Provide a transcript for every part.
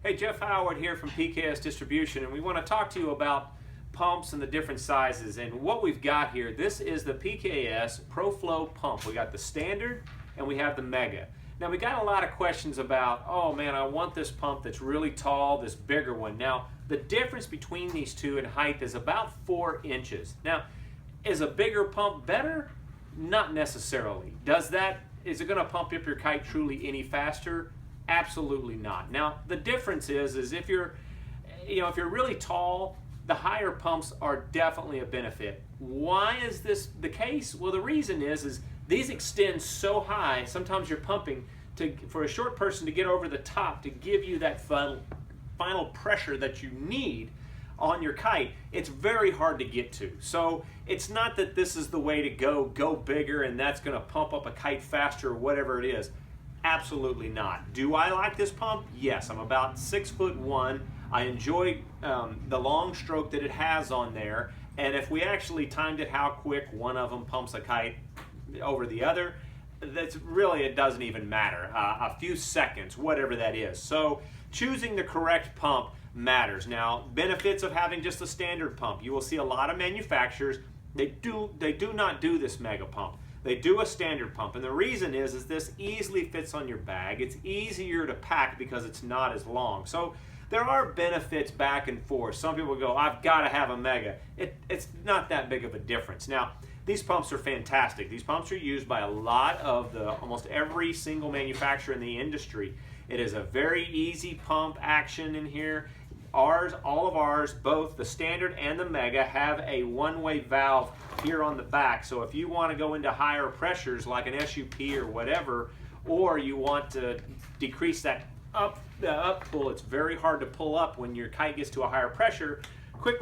Hey, Jeff Howard here from PKS Distribution, and we want to talk to you about pumps and the different sizes. And what we've got here, this is the PKS Pro Flow pump. We got the standard and we have the mega. Now we got a lot of questions about, oh man, I want this pump that's really tall, this bigger one. Now the difference between these two in height is about 4 inches. Now, is a bigger pump better? Not necessarily. Is it going to pump up your kite truly any faster? Absolutely not. Now the difference is if you're really tall, the higher pumps are definitely a benefit. Why is this the case? Well, the reason is these extend so high. Sometimes you're pumping for a short person to get over the top to give you that final pressure that you need on your kite. It's very hard to get to. So it's not that this is the way to go bigger and that's going to pump up a kite faster or whatever it is. Absolutely not. Do I like this pump? Yes, I'm about 6'1". I enjoy the long stroke that it has on there, and if we actually timed it how quick one of them pumps a kite over the other, it doesn't even matter. A few seconds, whatever that is. So choosing the correct pump matters. Now, benefits of having just a standard pump. You will see a lot of manufacturers, they do not do this mega pump. They do a standard pump, and the reason is this easily fits on your bag. It's easier to pack because it's not as long. So there are benefits back and forth. Some people go, I've got to have a mega. It's not that big of a difference. Now, these pumps are fantastic. These pumps are used by a lot of almost every single manufacturer in the industry. It is a very easy pump action in here. All of ours, both the standard and the mega, have a one-way valve here on the back. So if you want to go into higher pressures like an SUP or whatever, or you want to decrease that up pull, it's very hard to pull up when your kite gets to a higher pressure.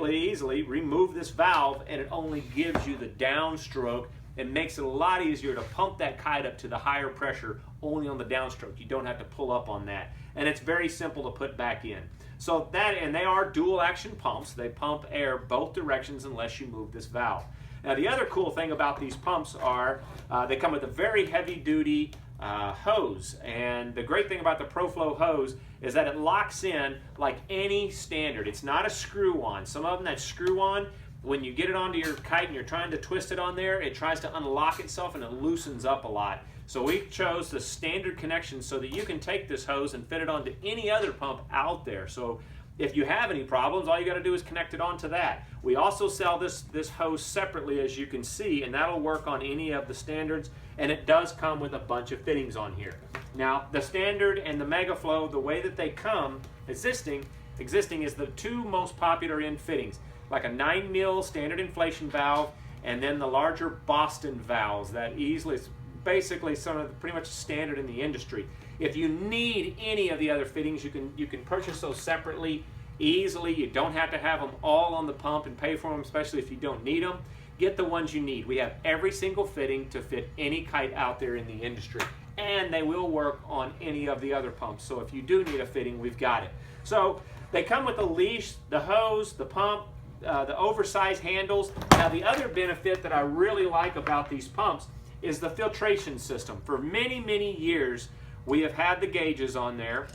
Easily remove this valve and it only gives you the downstroke. It makes it a lot easier to pump that kite up to the higher pressure only on the downstroke. You don't have to pull up on that. And it's very simple to put back in. So and they are dual action pumps. They pump air both directions unless you move this valve. Now the other cool thing about these pumps are they come with a very heavy duty hose. And the great thing about the Pro Flow hose is that it locks in like any standard. It's not a screw-on. Some of them that screw-on, when you get it onto your kite and you're trying to twist it on there, it tries to unlock itself and it loosens up a lot. So we chose the standard connection so that you can take this hose and fit it onto any other pump out there. So if you have any problems, all you got to do is connect it onto that. We also sell this hose separately, as you can see, and that'll work on any of the standards, and it does come with a bunch of fittings on here. Now, the standard and the Mega Flow, the way that they come existing is the two most popular end fittings, like a 9mm standard inflation valve, and then the larger Boston valves that it's basically pretty much standard in the industry. If you need any of the other fittings, you can purchase those separately easily. You don't have to have them all on the pump and pay for them, especially if you don't need them. Get the ones you need. We have every single fitting to fit any kite out there in the industry, and they will work on any of the other pumps. So if you do need a fitting, we've got it. So they come with the leash, the hose, the pump, the oversized handles. Now the other benefit that I really like about these pumps is the filtration system. For many, many years, we have had the gauges on there,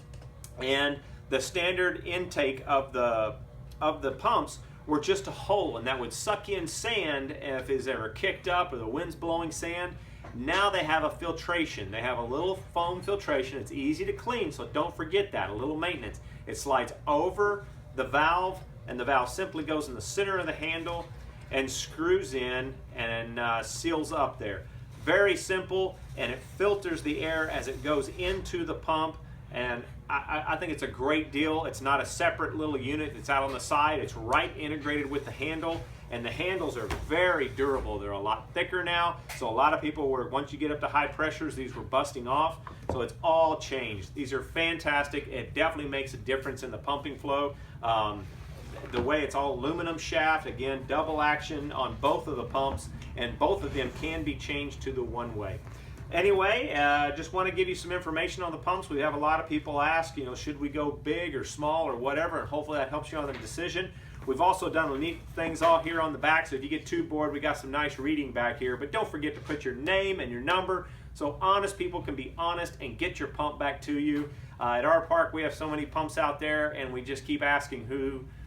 and the standard intake of the pumps were just a hole, and that would suck in sand if it's ever kicked up or the wind's blowing sand. Now they have a filtration. They have a little foam filtration. It's easy to clean, so don't forget that, a little maintenance. It slides over the valve, and the valve simply goes in the center of the handle and screws in and seals up there. Very simple, and it filters the air as it goes into the pump, and I think it's a great deal. It's not a separate little unit that's out on the side. It's right integrated with the handle, and the handles are very durable. They're a lot thicker now, so a lot of people once you get up to high pressures, these were busting off, so it's all changed. These are fantastic. It definitely makes a difference in the pumping flow. The way it's all aluminum shaft, again, double action on both of the pumps, and both of them can be changed to the one way. Anyway, just want to give you some information on the pumps. We have a lot of people ask, should we go big or small or whatever, and hopefully that helps you on the decision. We've also done neat things all here on the back, so if you get too bored, we got some nice reading back here. But don't forget to put your name and your number so honest people can be honest and get your pump back to you. At our park, we have so many pumps out there, and we just keep asking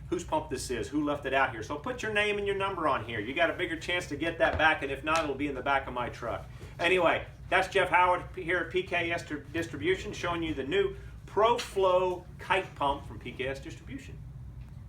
whose pump this is, who left it out here. So put your name and your number on here. You got a bigger chance to get that back, and if not, it'll be in the back of my truck. Anyway, that's Jeff Howard here at PKS Distribution, showing you the new Pro Flow Kite pump from PKS Distribution.